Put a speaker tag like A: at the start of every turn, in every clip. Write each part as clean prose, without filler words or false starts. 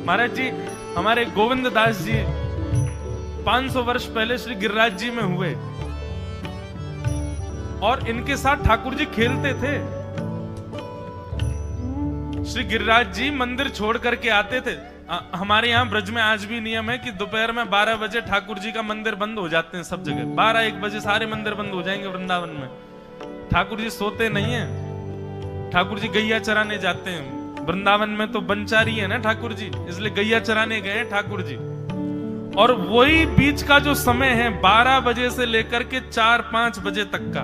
A: महाराज जी, हमारे गोविंद दास जी 500 वर्ष पहले श्री गिरिराज जी में हुए और इनके साथ ठाकुर जी खेलते थे। श्री गिरिराज जी मंदिर छोड़ करके आते थे। हमारे यहाँ ब्रज में आज भी नियम है कि दोपहर में 12 बजे ठाकुर जी का मंदिर बंद हो जाते हैं। सब जगह 12-1 बजे सारे मंदिर बंद हो जाएंगे वृंदावन में। ठाकुर जी सोते नहीं है, ठाकुर जी गैया चराने जाते हैं। वृंदावन में तो बनचारी है ना ठाकुर जी, इसलिए गैया चराने गए ठाकुर जी। और वही बीच का जो समय है 12 बजे से लेकर के 4-5 बजे तक का,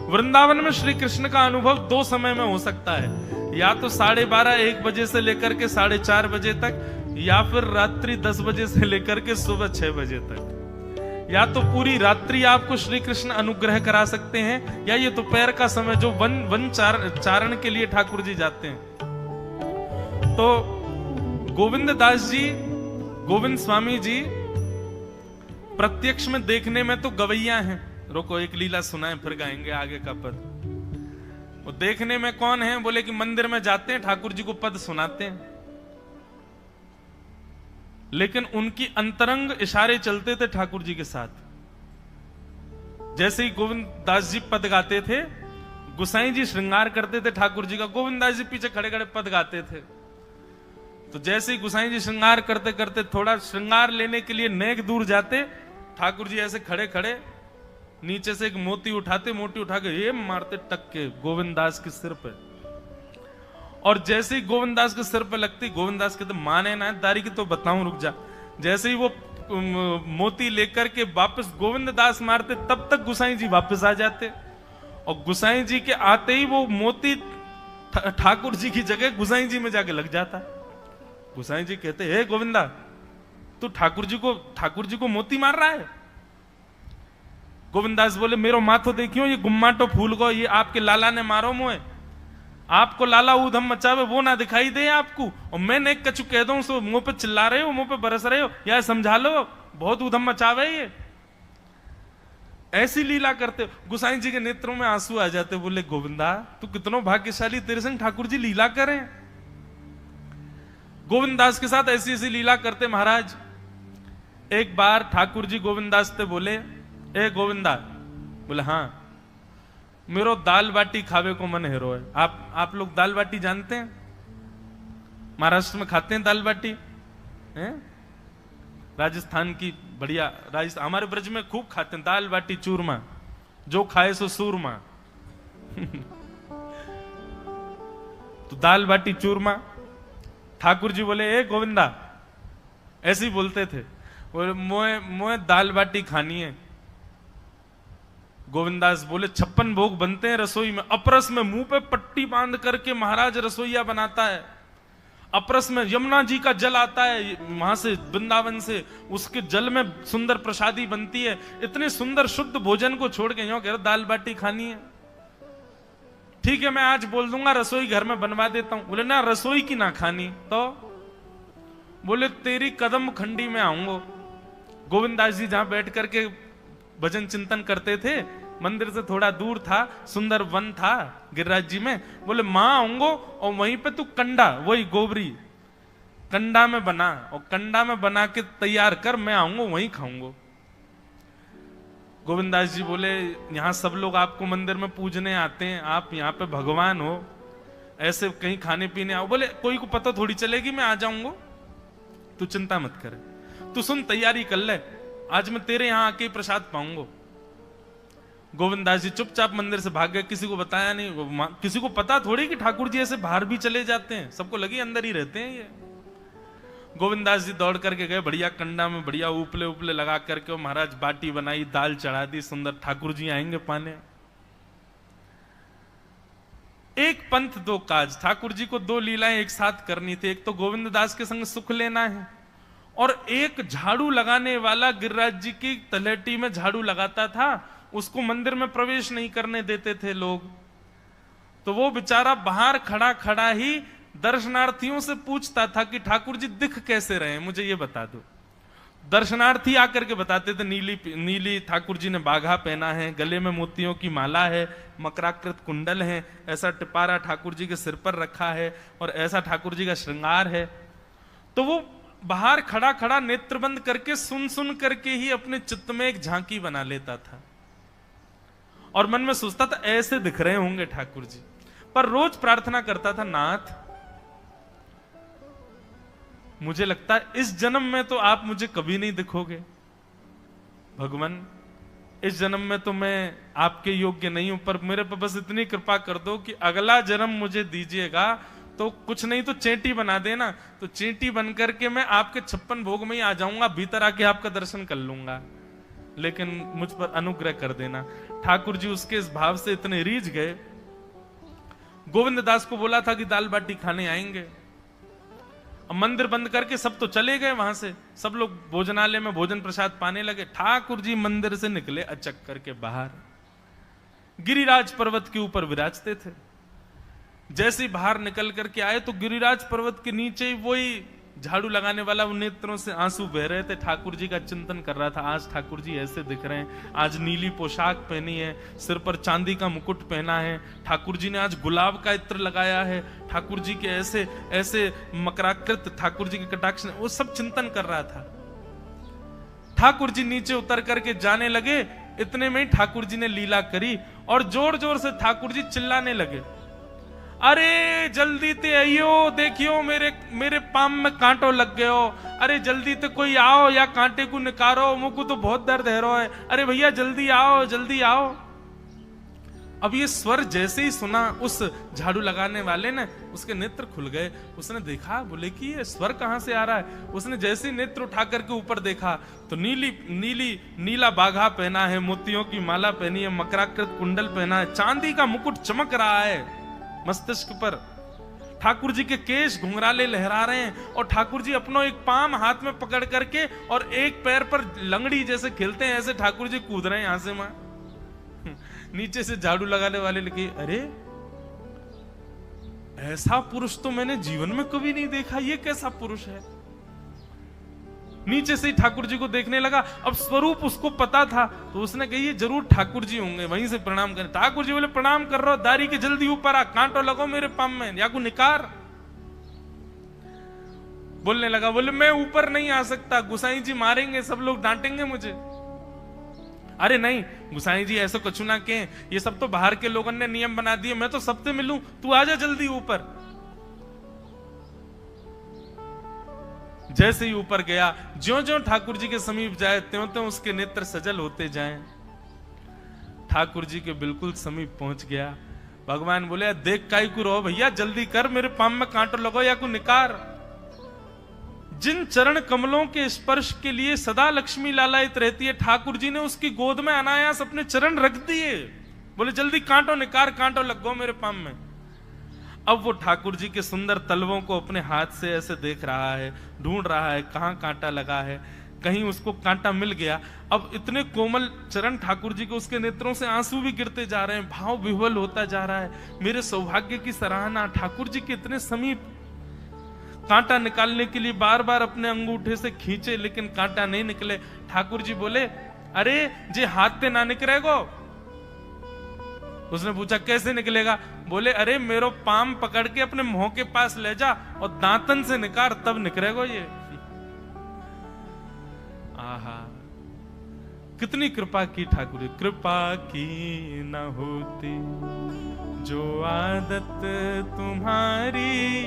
A: वृंदावन में श्री कृष्ण का अनुभव 2 समय में हो सकता है, या तो 12:30-1 बजे से लेकर के 4:30 बजे तक, या फिर रात्रि 10 बजे से लेकर के सुबह 6 बजे तक। या तो पूरी रात्रि आपको श्री कृष्ण अनुग्रह करा सकते हैं, या ये दोपहर का समय जो वन चारण के लिए ठाकुर जी जाते हैं। तो गोविंद दास जी, गोविंद स्वामी जी प्रत्यक्ष में देखने में तो गवैया हैं। रोको, एक लीला सुनाएं फिर गाएंगे आगे का पद। वो देखने में कौन है? बोले कि मंदिर में जाते हैं, ठाकुर जी को पद सुनाते हैं, लेकिन उनकी अंतरंग इशारे चलते थे ठाकुर जी के साथ। जैसे ही गोविंद दास जी पद गाते थे, गुसाई जी श्रृंगार करते थे ठाकुर जी का, गोविंद दास जी पीछे खड़े खड़े पद गाते थे। तो जैसे ही गुसाई जी श्रृंगार करते करते थोड़ा श्रृंगार लेने के लिए नेक दूर जाते, ठाकुर जी ऐसे खड़े खड़े नीचे से एक मोती उठाते, मोती उठा के ये मारते टक के गोविंद दास के सिर पे। और जैसे ही गोविंद दास के सिर पे लगती, गोविंद दास कहते माने ना दारी की तो बताऊं, रुक जा। जैसे ही वो मोती लेकर के वापस गोविंद दास मारते, तब तक गुसाई जी वापस आ जाते। और गुसाई जी के आते ही वो मोती ठाकुर जी की जगह गुसाई जी में जाके लग जाता। गुसाई जी कहते हे गोविंदा, तू ठाकुर जी को मोती मार रहा है? गोविंदास बोले मेरो माथो देखियो, ये गुम्माटो फूल को ये आपके लाला ने मारो मोए। आपको लाला ऊधम मचावे वो ना दिखाई दे आपको, और मैंने एक कछु कह दूं सो मुंह पे चिल्ला रहे हो, मुंह पे बरस रहे हो, या समझा लो बहुत ऊधम मचावे ये। ऐसी लीला करते। गुसाई जी के नेत्रों में आंसू आ जाते। बोले गोविंदा तू कितना भाग्यशाली, तेरे संग ठाकुर जी लीला करें। गोविंदास के साथ ऐसी ऐसी लीला करते महाराज। एक बार ठाकुर जी गोविंदास से बोले ए गोविंदा, बोले हाँ मेरो दाल बाटी खावे को मन हेरो है। आप लोग दाल बाटी जानते हैं? महाराष्ट्र में खाते हैं दाल बाटी हैं? राजस्थान की बढ़िया, राजस्थान हमारे ब्रज में खूब खाते हैं दाल बाटी चूरमा, जो खाए सो सूरमा। तो दाल बाटी चूरमा ठाकुर जी बोले ए गोविंदा, ऐसे ही बोलते थे, बोले मोए दाल बाटी खानी है। गोविंदास बोले 56 भोग बनते हैं रसोई में। अपरस में मुंह पे पट्टी बांध करके महाराज रसोईया बनाता है। अपरस में यमुना जी का जल आता है वहां से, वृंदावन से, उसके जल में सुंदर प्रसादी बनती है। इतने सुंदर शुद्ध भोजन को छोड़ के यूं कह रहे दाल बाटी खानी है। ठीक है मैं आज बोल दूंगा रसोई घर में बनवा देता हूं। बोले ना रसोई की ना खानी तो? बोले तेरी कदम खंडी में आऊंगा। गोविंदास जी जहां बैठ करके भजन चिंतन करते थे, मंदिर से थोड़ा दूर था, सुंदर वन था गिरिराज जी में। बोले मां आऊंगो और वहीं पे तू कंडा, वही गोबरी कंडा में बना, और कंडा में बना के तैयार कर, मैं आऊंगा वहीं खाऊंगा। गोविंदास जी बोले यहां सब लोग आपको मंदिर में पूजने आते हैं, आप यहाँ पे भगवान हो, ऐसे कहीं खाने पीने आओ। बोले कोई को पता थोड़ी चलेगी, मैं आ जाऊंगा, तू चिंता मत करे, तू सुन तैयारी कर ले, आज मैं तेरे यहां आके प्रसाद पाऊंगा। गोविंदास जी चुपचाप मंदिर से भाग गए, किसी को बताया नहीं। किसी को पता थोड़ी कि ठाकुर जी ऐसे बाहर भी चले जाते हैं, सबको लगी अंदर ही रहते हैं ये। गोविंदास जी दौड़ करके गए, बढ़िया कंडा में बढ़िया उपले उपले लगा करके, और महाराज बाटी बनाई, दाल चढ़ा दी, सुंदर। ठाकुर जी आएंगे पाने। एक पंथ दो काज, ठाकुर जी को 2 लीलाएं एक साथ करनी थी। एक तो गोविंद दास के संग सुख लेना है, और एक झाड़ू लगाने वाला गिरिराज जी की तलहटी में झाड़ू लगाता था, उसको मंदिर में प्रवेश नहीं करने देते थे लोग। तो वो बेचारा बाहर खड़ा खड़ा ही दर्शनार्थियों से पूछता था कि ठाकुर जी दिख कैसे रहे, मुझे ये बता दो। दर्शनार्थी आकर के बताते थे नीली ठाकुर जी ने बाघा पहना है, गले में मोतियों की माला है, मकराकृत कुंडल है, ऐसा टिपारा ठाकुर जी के सिर पर रखा है, और ऐसा ठाकुर जी का श्रृंगार है। तो वो बाहर खड़ा खड़ा नेत्र बंद करके सुन सुन करके ही अपने चित्त में एक झांकी बना लेता था और मन में सोचता था ऐसे दिख रहे होंगे ठाकुर जी। पर रोज प्रार्थना करता था, नाथ मुझे लगता है इस जन्म में तो आप मुझे कभी नहीं दिखोगे, भगवान इस जन्म में तो मैं आपके योग्य नहीं हूं, पर मेरे पर बस इतनी कृपा कर दो कि अगला जन्म मुझे दीजिएगा तो कुछ नहीं तो चेंटी बना देना, तो चेंटी बन करके मैं आपके 56 भोग में ही आ जाऊंगा, भीतर आके आपका दर्शन कर लूंगा, लेकिन मुझ पर अनुग्रह कर देना। ठाकुर जी उसके इस भाव से इतने रीझ गए। गोविंद दास को बोला था कि दाल बाटी खाने आएंगे, अब मंदिर बंद करके सब तो चले गए वहां से, सब लोग भोजनालय में भोजन प्रसाद पाने लगे। ठाकुर जी मंदिर से निकले अचक करके बाहर, गिरिराज पर्वत के ऊपर विराजते थे। जैसे ही बाहर निकल करके आए तो गिरिराज पर्वत के नीचे ही वही झाड़ू लगाने वाला उन नेत्रों से आंसू बह रहे थे। ठाकुर जी का चिंतन कर रहा था, आज ठाकुर जी ऐसे दिख रहे हैं, आज नीली पोशाक पहनी है, सिर पर चांदी का मुकुट पहना है, ठाकुर जी ने आज गुलाब का इत्र लगाया है, ठाकुर जी के ऐसे ऐसे मकराकृत ठाकुर जी के कटाक्ष, वो सब चिंतन कर रहा था। ठाकुर जी नीचे उतर करके जाने लगे, इतने में ही ठाकुर जी ने लीला करी और जोर जोर से ठाकुर जी चिल्लाने लगे, अरे जल्दी ते आइयो, देखियो मेरे पाम में कांटो लग गयो, अरे जल्दी ते कोई आओ या कांटे को निकारो, मुझको तो बहुत दर्द है रहा है, अरे भैया जल्दी आओ जल्दी आओ। अब ये स्वर जैसे ही सुना उस झाड़ू लगाने वाले ने, उसके नेत्र खुल गए, उसने देखा, बोले कि ये स्वर कहां से आ रहा है। उसने जैसे ही नेत्र उठा करके ऊपर देखा तो नीला बाघा पहना है, मोतियों की माला पहनी है, मकराकृत कुंडल पहना है, चांदी का मुकुट चमक रहा है मस्तिष्क पर, ठाकुर जी के केश घुंघराले लहरा रहे हैं और ठाकुर जी अपना एक पाम हाथ में पकड़ करके और एक पैर पर लंगड़ी जैसे खेलते हैं ऐसे ठाकुर जी कूद रहे हैं यहां से वहां। नीचे से झाड़ू लगाने वाले लगे, अरे ऐसा पुरुष तो मैंने जीवन में कभी नहीं देखा, ये कैसा पुरुष है। नीचे से ही ठाकुर जी को देखने लगा, अब स्वरूप उसको पता था तो उसने कही ये जरूर ठाकुर जी होंगे, वहीं से प्रणाम करें। ठाकुर जी बोले प्रणाम कर रहा हूं, दारी के जल्दी ऊपर आ, कांटो लगो मेरे पाम में या को निकार। बोलने लगा, बोले मैं ऊपर नहीं आ सकता, गुसाई जी मारेंगे, सब लोग डांटेंगे मुझे। अरे नहीं गुसाई जी ऐसा कुछ ना कहें, ये सब तो बाहर के लोगों ने नियम बना दिए, मैं तो सबसे मिलूं, तू आजा जल्दी ऊपर। जैसे ही ऊपर गया, ज्यों ज्यों ठाकुर जी के समीप जाए त्यों त्यों उसके नेत्र सजल होते जाएं। ठाकुर जी के बिल्कुल समीप पहुंच गया। भगवान बोले, देख काई को रहो भैया, जल्दी कर, मेरे पाम में कांटो लगो या को निकार। जिन चरण कमलों के स्पर्श के लिए सदा लक्ष्मी लालायित रहती है, ठाकुर जी ने उसकी गोद में अनायास अपने चरण रख दिए। बोले जल्दी कांटो निकार, कांटो लगो मेरे पाम में। अब वो ठाकुर जी के सुंदर तलवों को अपने हाथ से ऐसे देख रहा है, ढूंढ रहा है कहां कांटा लगा है, कहीं उसको कांटा मिल गया। अब इतने कोमल चरण ठाकुर जी के, उसके नेत्रों से आंसू भी गिरते जा रहे हैं, भाव विह्वल होता जा रहा है। मेरे सौभाग्य की सराहना, ठाकुर जी के इतने समीप। कांटा निकालने के लिए बार बार अपने अंगूठे से खींचे लेकिन कांटा नहीं निकले। ठाकुर जी बोले, अरे जे हाथ पे ना निकलेगो। उसने पूछा कैसे निकलेगा? बोले अरे मेरो पाम पकड़ के अपने मुंह के पास ले जा और दांतन से निकाल, तब निकलेगा ये। आहा, कितनी कृपा की ठाकुर जी। कृपा की न होती जो आदत तुम्हारी,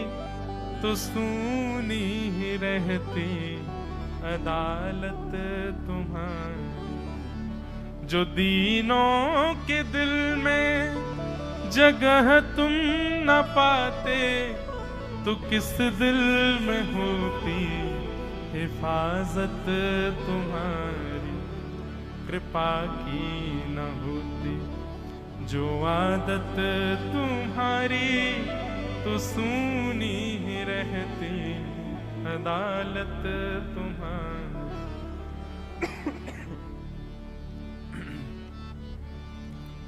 A: तो सूनी ही रहती अदालत तुम्हारी। जो दीनों के दिल में जगह तुम न पाते, तो किस दिल में होती हिफाजत तुम्हारी। कृपा की न होती जो आदत तुम्हारी, तो सूनी ही रहती अदालत तुम्हारी।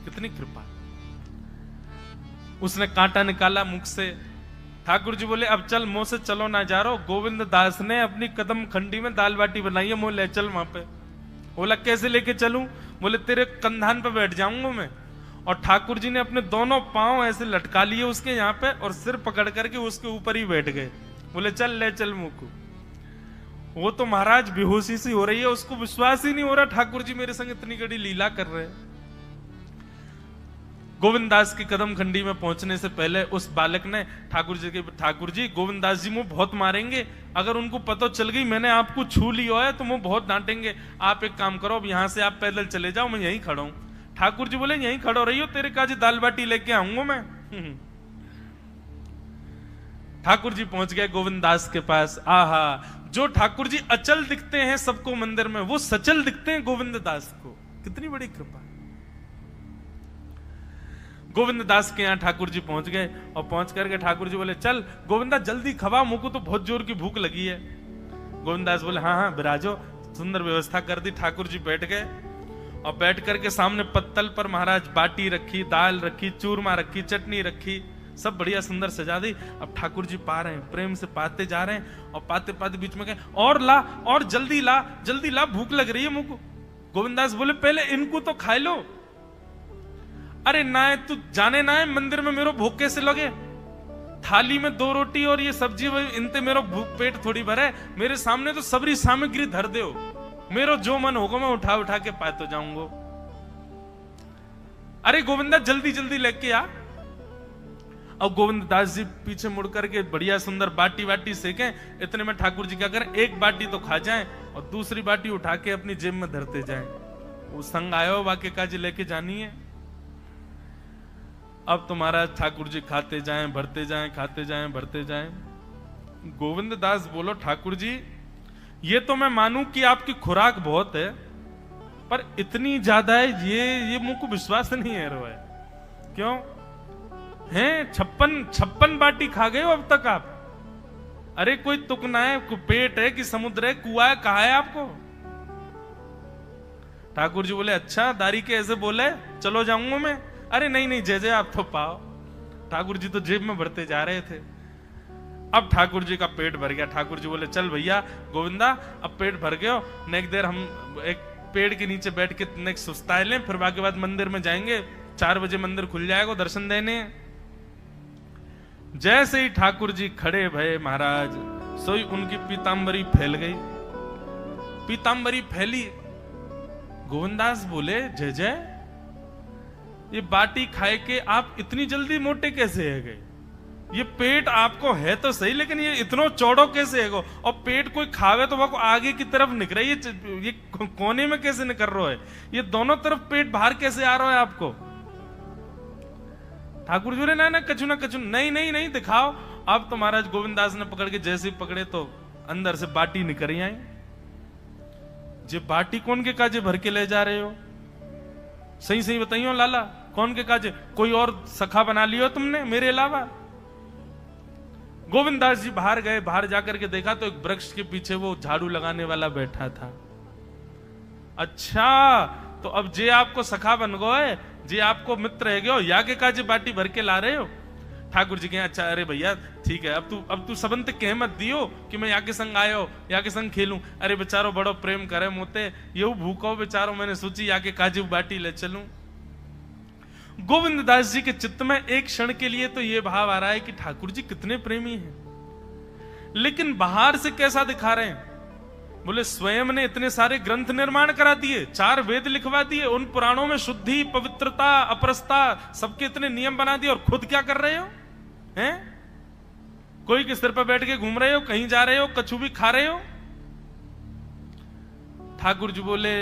A: कितनी कृपा। उसने कांटा निकाला मुख से। ठाकुर जी बोले अब चल, मुंह से चलो ना जा रहा। गोविंद दास ने अपनी कदम खंडी में दाल बाटी बनाई है, मुंह ले चल वहां पे। बोला कैसे लेके चलूं? बोले तेरे कंधान पे बैठ जाऊंगा मैं। और ठाकुर जी ने अपने दोनों पांव ऐसे लटका लिए उसके यहाँ पे और सिर पकड़ करके उसके ऊपर ही बैठ गए। बोले चल ले चल मुंह को। वो तो महाराज बेहोशी सी हो रही है, उसको विश्वास ही नहीं हो रहा ठाकुर जी मेरे संग इतनी बड़ी लीला कर रहे हैं। गोविंददास की कदम खंडी में पहुंचने से पहले उस बालक ने ठाकुर जी गोविंददास जी मुझे बहुत मारेंगे, अगर उनको पता चल गई मैंने आपको छू लिया है तो मुझे बहुत डांटेंगे, आप एक काम करो अब यहां से आप पैदल चले जाओ, मैं यहीं खड़ा हूं। ठाकुर जी बोले यहीं खड़ो रही हो, तेरे काजी दाल बाटी लेके आऊंगा मैं। ठाकुर जी पहुंच गए गोविंददास के पास। आहा, जो ठाकुर जी अचल दिखते हैं सबको मंदिर में, वो सचल दिखते हैं गोविंददास को, कितनी बड़ी कृपा। गोविंददास के यहाँ ठाकुर जी पहुंच गए और पहुंच करके ठाकुर जी बोले चल गोविंदा जल्दी खवा, मुझको तो बहुत जोर की भूख लगी है। गोविंददास बोले हाँ हाँ बिराजो, सुंदर व्यवस्था कर दी। ठाकुर जी बैठ गए और बैठ करके सामने पत्तल पर महाराज बाटी रखी, दाल रखी, चूरमा रखी, चटनी रखी, सब बढ़िया सुंदर सजा दी। अब ठाकुर जी पा रहे हैं, प्रेम से पाते जा रहे हैं और पाते पाते बीच में कहे और ला, और जल्दी ला, जल्दी ला, भूख लग रही है मुझको। गोविंददास बोले पहले इनको तो खाए लो। अरे ना है तू जाने ना है मंदिर में मेरे भूख कैसे लगे, थाली में 2 रोटी और ये सब्जी, इनते मेरा भूख पेट थोड़ी भरे, मेरे सामने तो सबरी सामग्री धर दो, मेरो जो मन होगा मैं उठा उठा के पाते जाऊंगा। अरे गोविंदा जल्दी जल्दी लेके आ। अब गोविंददास जी पीछे मुड़ करके बढ़िया सुंदर बाटी वाटी सेके, इतने में ठाकुर जी क्या करें, एक बाटी तो खा जाएं और दूसरी बाटी उठा के अपनी जेब में धरते जाएं। वो संग आयो वाक्य काजी लेके जानी है। अब तुम्हारा ठाकुर जी खाते जाएं भरते जाएं, खाते जाएं भरते जाएं। गोविंददास बोलो ठाकुर जी ये तो मैं मानूं कि आपकी खुराक बहुत है, पर इतनी ज्यादा है ये मुझको विश्वास नहीं है रो है। क्यों हैं 56 बाटी खा गए हो अब तक आप? अरे कोई तुक ना है, पेट है कि समुद्र है, कुआ है, कहा है आपको? ठाकुर जी बोले अच्छा दारी के ऐसे बोले, चलो जाऊंगा मैं। अरे नहीं नहीं जय जय आप तो पाओ। ठाकुर जी तो जेब में भरते जा रहे थे। अब ठाकुर जी का पेट भर गया। ठाकुर जी बोले चल भैया गोविंदा अब पेट भर गयो, नेक देर हम एक पेड़ के नीचे बैठ के नेक सुस्ताए लें, फिर बाकी बाद मंदिर में जाएंगे, 4 बजे मंदिर खुल जाएगा दर्शन देने। जैसे ही ठाकुर जी खड़े भये महाराज, सोई उनकी पीतांबरी फैल गई। पीतांबरी फैली, गोविंदास बोले जय जय ये बाटी खाए के आप इतनी जल्दी मोटे कैसे है गए? ये पेट आपको है तो सही, लेकिन ये इतना चौड़ो कैसे है? और पेट कोई खावे तो वो आगे की तरफ निकले, ये कोने में कैसे निकल रहा है? ये दोनों तरफ पेट बाहर कैसे आ रहा है आपको? ठाकुर जी ने ना कछु ना कछु, नहीं नहीं नहीं दिखाओ। अब तो महाराज गोविंददास ने पकड़ के जैसे ही पकड़े तो अंदर से बाटी निकल आई। जे बाटी कौन के काजे भर के ले जा रहे हो? सही सही बताइयो लाला, कौन के काजे? कोई और सखा बना लियो तुमने मेरे अलावा? गोविंददास जी बाहर गए, बाहर जाकर के देखा तो एक वृक्ष के पीछे वो झाड़ू लगाने वाला बैठा था। अच्छा तो अब जे आपको सखा बन गए, जे आपको मित्र है गयो, या के काजे बाटी भर के ला रहे हो? ठाकुर जी कहे अच्छा अरे भैया ठीक है, अब तू सबंत कह मत दियो कि मैं या के संग आयो, या के संग खेलूं। अरे बेचारो बड़ो प्रेम करे मोते, ये भूखो बेचारो, मैंने सोची या के काजे बाटी ले चलूं। गोविंददास जी के चित्त में एक क्षण के लिए तो ये भाव आ रहा है कि ठाकुर जी कितने प्रेमी हैं, लेकिन बाहर से कैसा दिखा रहे हैं? बोले स्वयं ने इतने सारे ग्रंथ निर्माण करा दिए, 4 वेद लिखवा दिए, उन पुराणों में शुद्धि, पवित्रता, अपरसता सबके इतने नियम बना दिए, और खुद क्या कर रहे हो हैं? कोई के सिर पर बैठ के घूम रहे हो, कहीं जा रहे हो, कछु भी खा रहे हो। ठाकुर जी बोले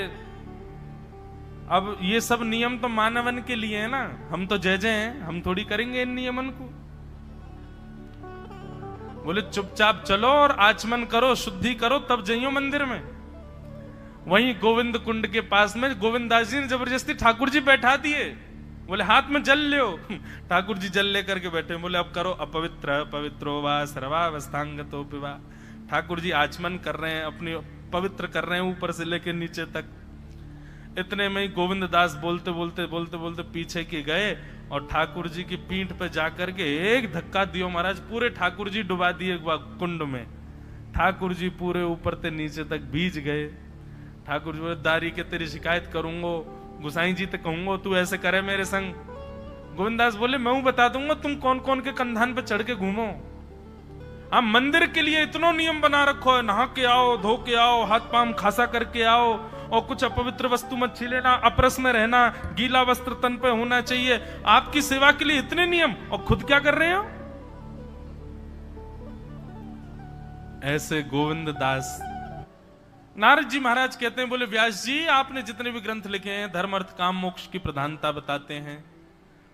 A: अब ये सब नियम तो मानवन के लिए है ना, हम तो जय जय हैं, हम थोड़ी करेंगे इन नियमन को। बोले चुपचाप चलो और आचमन करो, शुद्धि करो, तब जाइयो मंदिर में। वहीं गोविंद कुंड के पास में गोविंददास जी ने जबरदस्ती ठाकुर जी बैठा दिए। बोले हाथ में जल लो। ठाकुर जी जल लेकर के बैठे, बोले अब करो अपवित्र पवित्रो वा सर्वावस्थांगतो पिवा। ठाकुर जी आचमन कर रहे हैं, अपनी पवित्र कर रहे हैं ऊपर से लेकर नीचे तक। इतने में ही गोविंददास बोलते बोलते बोलते बोलते पीछे के गए और ठाकुर जी की पीठ पे जाकर के एक धक्का दियो महाराज, पूरे ठाकुर जी डुबा दिए कुंड में। ठाकुर जी पूरे ऊपर से नीचे तक भीज गए। ठाकुर जी बोले दारी के तेरी शिकायत करूंगो, गुसाई जी तक कहूंगो तू ऐसे करे मेरे संग। गोविंददास बोले मैं बता दूंगा तुम कौन कौन के कंधान पे चढ़ के घूमो। आप मंदिर के लिए इतना नियम बना रखो है, नहा के आओ, धो के आओ, हाथ पांव खासा करके आओ, और कुछ अपवित्र वस्तु मत छीलेना, अपरस में रहना, गीला वस्त्र तन पे होना चाहिए। आपकी सेवा के लिए इतने नियम, और खुद क्या कर रहे हो? ऐसे गोविंद दास। नारद जी महाराज कहते हैं, बोले व्यास जी, आपने जितने भी ग्रंथ लिखे हैं धर्म अर्थ काम मोक्ष की प्रधानता बताते हैं,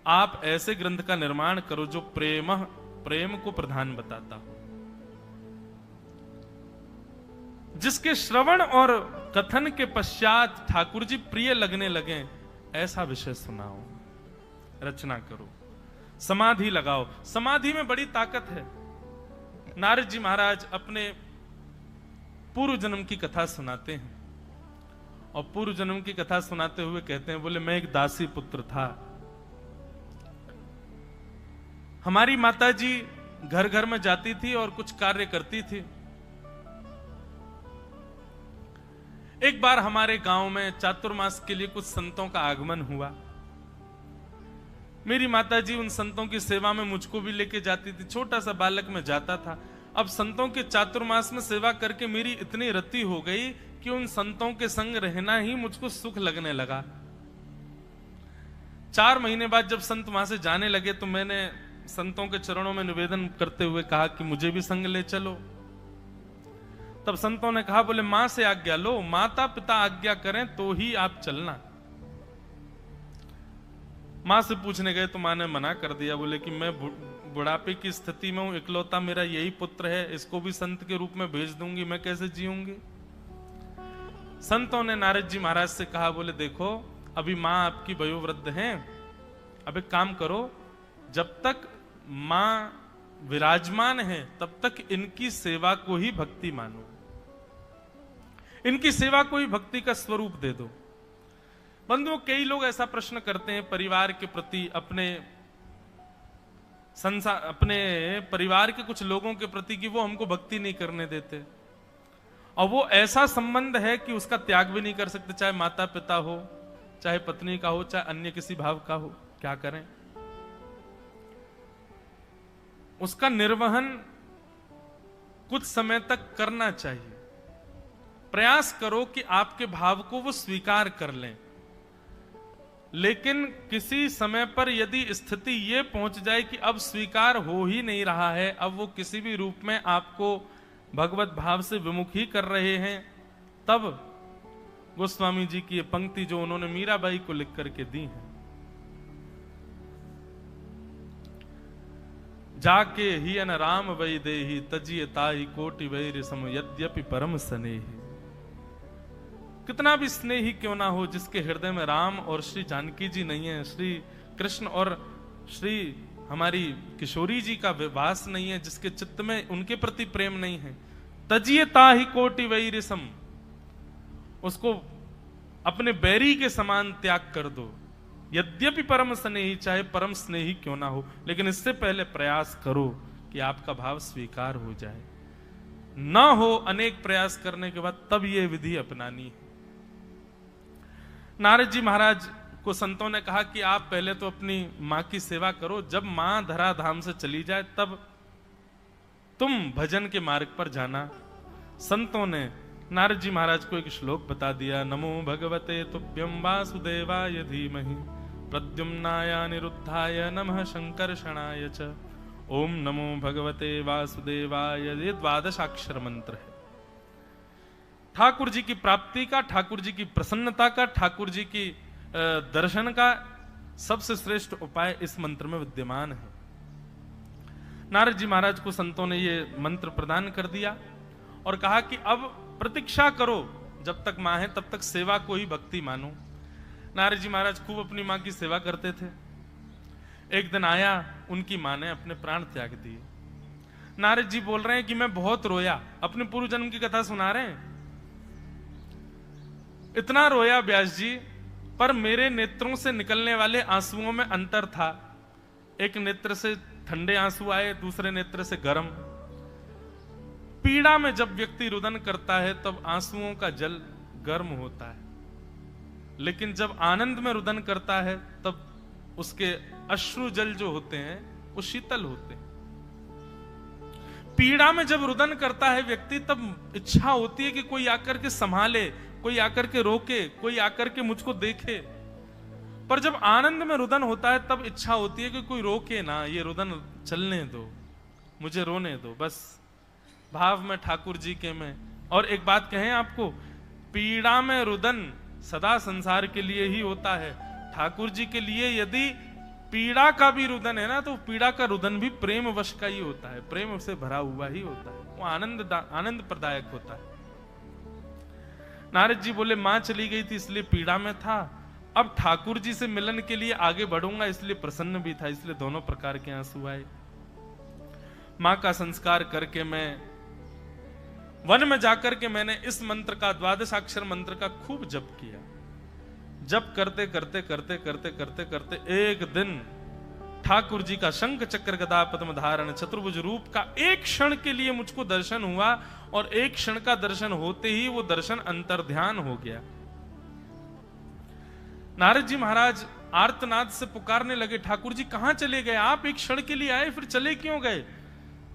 A: आप ऐसे ग्रंथ का निर्माण करो जो प्रेम को प्रधान बताता हो, जिसके श्रवण और कथन के पश्चात ठाकुर जी प्रिय लगने लगे, ऐसा विषय सुनाओ, रचना करो, समाधि लगाओ। समाधि में बड़ी ताकत है। नारद जी महाराज अपने पूर्व जन्म की कथा सुनाते हैं, और पूर्व जन्म की कथा सुनाते हुए कहते हैं, बोले मैं एक दासी पुत्र था। हमारी माता जी घर घर में जाती थी और कुछ कार्य करती थी। एक बार हमारे गांव में चातुर्मास के लिए कुछ संतों का आगमन हुआ। मेरी माताजी उन संतों की सेवा में मुझको भी लेके जाती थी। छोटा सा बालक मैं जाता था। अब संतों के चातुर्मास में सेवा करके मेरी इतनी रति हो गई कि उन संतों के संग रहना ही मुझको सुख लगने लगा। 4 महीने बाद जब संत वहां से जाने लगे तो मैंने संतों के चरणों में निवेदन करते हुए कहा कि मुझे भी संग ले चलो। तब संतों ने कहा, बोले मां से आज्ञा लो, माता पिता आज्ञा करें तो ही आप चलना। मां से पूछने गए तो मां ने मना कर दिया। बोले कि मैं बुढ़ापे की स्थिति में हूं, इकलौता मेरा यही पुत्र है, इसको भी संत के रूप में भेज दूंगी, मैं कैसे जीऊंगी। संतों ने नारद जी महाराज से कहा, बोले देखो अभी मां आपकी वयोवृद्ध हैं, अब एक काम करो, जब तक मां विराजमान है तब तक इनकी सेवा को ही भक्ति मानो, इनकी सेवा को ही भक्ति का स्वरूप दे दो। बंधुओं, कई लोग ऐसा प्रश्न करते हैं परिवार के प्रति, अपने परिवार के कुछ लोगों के प्रति कि वो हमको भक्ति नहीं करने देते, और वो ऐसा संबंध है कि उसका त्याग भी नहीं कर सकते, चाहे माता पिता हो, चाहे पत्नी का हो, चाहे अन्य किसी भाव का हो। क्या करें? उसका निर्वहन कुछ समय तक करना चाहिए। प्रयास करो कि आपके भाव को वो स्वीकार कर लें, लेकिन किसी समय पर यदि स्थिति ये पहुंच जाए कि अब स्वीकार हो ही नहीं रहा है, अब वो किसी भी रूप में आपको भगवत भाव से विमुख ही कर रहे हैं, तब गोस्वामी जी की ये पंक्ति जो उन्होंने मीराबाई को लिख करके दी है, जाके ही अन राम वै देहि तजिए ताहि कोटि वैर सम यद्यपि परम स्नेहि। कितना भी स्नेही क्यों ना हो, जिसके हृदय में राम और श्री जानकी जी नहीं है, श्री कृष्ण और श्री हमारी किशोरी जी का वास नहीं है, जिसके चित्त में उनके प्रति प्रेम नहीं है, तजिए ताहि कोटि वैर सम, उसको अपने बैरी के समान त्याग कर दो। यद्यपि परम स्नेही, चाहे परम स्नेही क्यों ना हो, लेकिन इससे पहले प्रयास करो कि आपका भाव स्वीकार हो जाए। ना हो अनेक प्रयास करने के बाद तब यह विधि अपनानी है। नारद जी महाराज को संतों ने कहा कि आप पहले तो अपनी मां की सेवा करो, जब मां धराधाम से चली जाए तब तुम भजन के मार्ग पर जाना। संतों ने नारद जी महाराज को एक श्लोक बता दिया, नमो भगवते तुभ्यं वासुदेवाय धीमहि प्रद्युम्नाय अनिरुद्धाय नमः शंकर्षणाय च ओम नमो भगवते वासुदेवाय। ये 12 अक्षर मंत्र है। ठाकुर जी की प्राप्ति का, ठाकुर जी की प्रसन्नता का, ठाकुर जी की दर्शन का सबसे श्रेष्ठ उपाय इस मंत्र में विद्यमान है। नारद जी महाराज को संतों ने ये मंत्र प्रदान कर दिया और कहा कि अब प्रतीक्षा करो, जब तक मां है तब तक सेवा को ही भक्ति मानो। नारद जी महाराज खूब अपनी मां की सेवा करते थे। एक दिन आया, उनकी मां ने अपने प्राण त्याग दिए। नारद जी बोल रहे हैं कि मैं बहुत रोया, अपने पूर्व जन्म की कथा सुना रहे हैं। इतना रोया व्यास जी, पर मेरे नेत्रों से निकलने वाले आंसुओं में अंतर था। एक नेत्र से ठंडे आंसू आए, दूसरे नेत्र से गर्म। पीड़ा में जब व्यक्ति रुदन करता है तब आंसुओं का जल गर्म होता है, लेकिन जब आनंद में रुदन करता है तब उसके अश्रु जल जो होते हैं वो शीतल होते हैं। पीड़ा में जब रुदन करता है व्यक्ति, तब इच्छा होती है कि कोई आकर के संभाले, कोई आकर के रोके, कोई आकर के मुझको देखे। पर जब आनंद में रुदन होता है तब इच्छा होती है कि कोई रोके ना, ये रुदन चलने दो, मुझे रोने दो, बस भाव में ठाकुर जी के में। और एक बात कहें आपको, पीड़ा में रुदन सदा संसार के लिए ही होता है। ठाकुर जी के लिए यदि पीड़ा का भी रुदन है ना, तो पीड़ा का रुदन भी प्रेम वश का ही होता है, प्रेम से भरा हुआ ही होता है, वो आनंद प्रदायक होता है। नारद जी बोले मां चली गई थी इसलिए पीड़ा में था, अब ठाकुर जी से मिलन के लिए आगे बढ़ूंगा इसलिए प्रसन्न भी था, इसलिए दोनों प्रकार के आंसू आए। मां का संस्कार करके मैं वन में जाकर के मैंने इस मंत्र का, द्वादशाक्षर मंत्र का खूब जप किया। जप करते करते करते करते करते करते एक दिन ठाकुर जी का शंख चक्र गदा पद्म धारण चतुर्भुज रूप का एक क्षण के लिए मुझको दर्शन हुआ, और एक क्षण का दर्शन होते ही वो दर्शन अंतर्ध्यान हो गया। नारद जी महाराज आर्तनाद से पुकारने लगे, ठाकुर जी कहां चले गए? आप एक क्षण के लिए आए, फिर चले क्यों गए?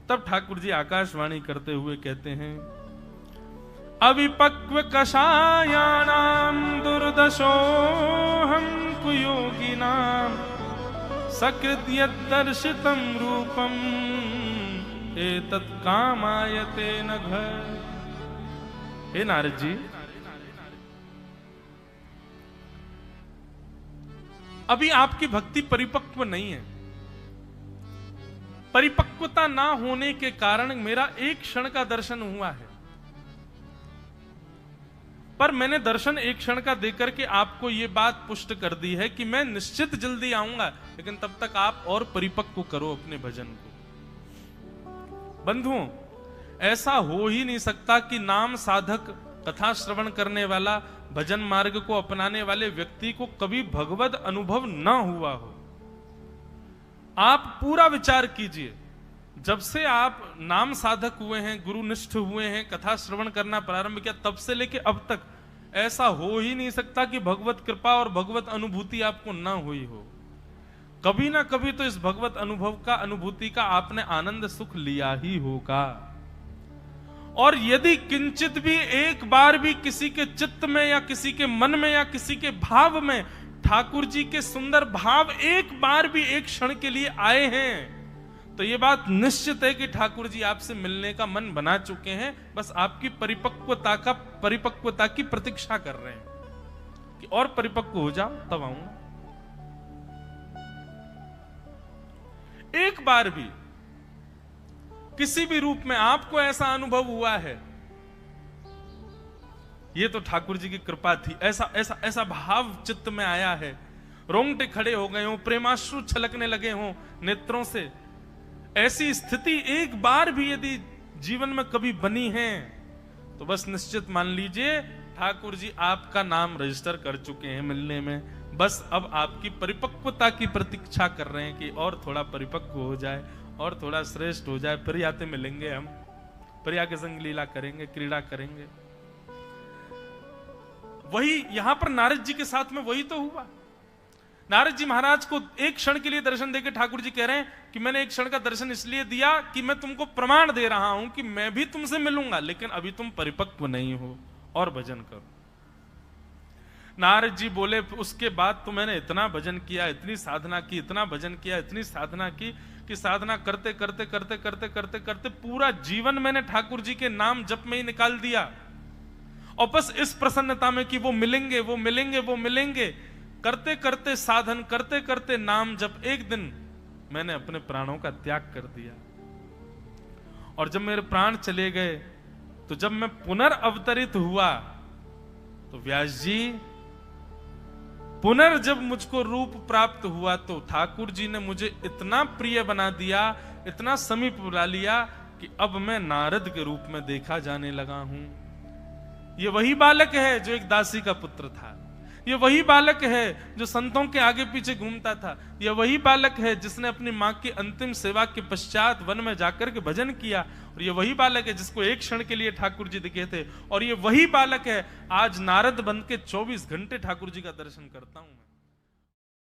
A: तब ठाकुर जी आकाशवाणी करते हुए कहते हैं, अविपक्व कषायाणाम दुर्दशोहम कुयोगिनाम सकृत यद्दर्शितम रूपम एतत् कामायते नघ। हे नारद जी, अभी आपकी भक्ति परिपक्व नहीं है। परिपक्वता ना होने के कारण मेरा एक क्षण का दर्शन हुआ है, पर मैंने दर्शन एक क्षण का देकर के आपको यह बात पुष्ट कर दी है कि मैं निश्चित जल्दी आऊंगा, लेकिन तब तक आप और परिपक्व करो अपने भजन को। बंधुओं, ऐसा हो ही नहीं सकता कि नाम साधक, कथा श्रवण करने वाला, भजन मार्ग को अपनाने वाले व्यक्ति को कभी भगवद अनुभव ना हुआ हो। आप पूरा विचार कीजिए, जब से आप नाम साधक हुए हैं, गुरुनिष्ठ हुए हैं, कथा श्रवण करना प्रारंभ किया, तब से लेके अब तक ऐसा हो ही नहीं सकता कि भगवत कृपा और भगवत अनुभूति आपको ना हुई हो। कभी ना कभी तो इस भगवत अनुभूति का आपने आनंद सुख लिया ही होगा। और यदि किंचित भी एक बार भी किसी के चित्त में या किसी के मन में या किसी के भाव में ठाकुर जी के सुंदर भाव एक बार भी एक क्षण के लिए आए हैं, तो यह बात निश्चित है कि ठाकुर जी आपसे मिलने का मन बना चुके हैं, बस आपकी परिपक्वता की प्रतीक्षा कर रहे हैं कि और परिपक्व हो जाओ तब आऊंगा। एक बार भी किसी भी रूप में आपको ऐसा अनुभव हुआ है, यह तो ठाकुर जी की कृपा थी। ऐसा ऐसा ऐसा भाव चित्त में आया है, रोंगटे खड़े हो गए हो, प्रेमाश्रु छलकने लगे हो नेत्रों से, ऐसी स्थिति एक बार भी यदि जीवन में कभी बनी है, तो बस निश्चित मान लीजिए ठाकुर जी आपका नाम रजिस्टर कर चुके हैं मिलने में। बस अब आपकी परिपक्वता की प्रतीक्षा कर रहे हैं कि और थोड़ा परिपक्व हो जाए और थोड़ा श्रेष्ठ हो जाए, फिर आते मिलेंगे, हम प्रिया के संग लीला करेंगे, क्रीड़ा करेंगे। वही यहां पर नारद जी के साथ में वही तो हुआ। नारद जी महाराज को एक क्षण के लिए दर्शन देकर ठाकुर जी कह रहे हैं कि मैंने एक क्षण का दर्शन इसलिए दिया कि मैं तुमको प्रमाण दे रहा हूं कि मैं भी तुमसे मिलूंगा, लेकिन अभी तुम परिपक्व नहीं हो, और भजन करो। नारद जी बोले उसके बाद तो मैंने इतना भजन किया, इतनी साधना की, इतना भजन किया, इतनी साधना की कि साधना करते करते करते करते करते करते पूरा जीवन मैंने ठाकुर जी के नाम जप में ही निकाल दिया, और बस इस प्रसन्नता में कि वो मिलेंगे, वो मिलेंगे, वो मिलेंगे, करते करते साधन करते करते नाम जप, एक दिन मैंने अपने प्राणों का त्याग कर दिया। और जब मेरे प्राण चले गए, तो जब मैं पुनर्अवतरित हुआ, तो व्यास जी जब मुझको रूप प्राप्त हुआ, तो ठाकुर जी ने मुझे इतना प्रिय बना दिया, इतना समीप बुला लिया कि अब मैं नारद के रूप में देखा जाने लगा हूं। ये वही बालक है जो एक दासी का पुत्र था, ये वही बालक है जो संतों के आगे पीछे घूमता था, ये वही बालक है जिसने अपनी मां की अंतिम सेवा के पश्चात वन में जाकर के भजन किया, और ये वही बालक है जिसको एक क्षण के लिए ठाकुर जी दिखे थे, और ये वही बालक है आज नारद बन के 24 घंटे ठाकुर जी का दर्शन करता हूं मैं।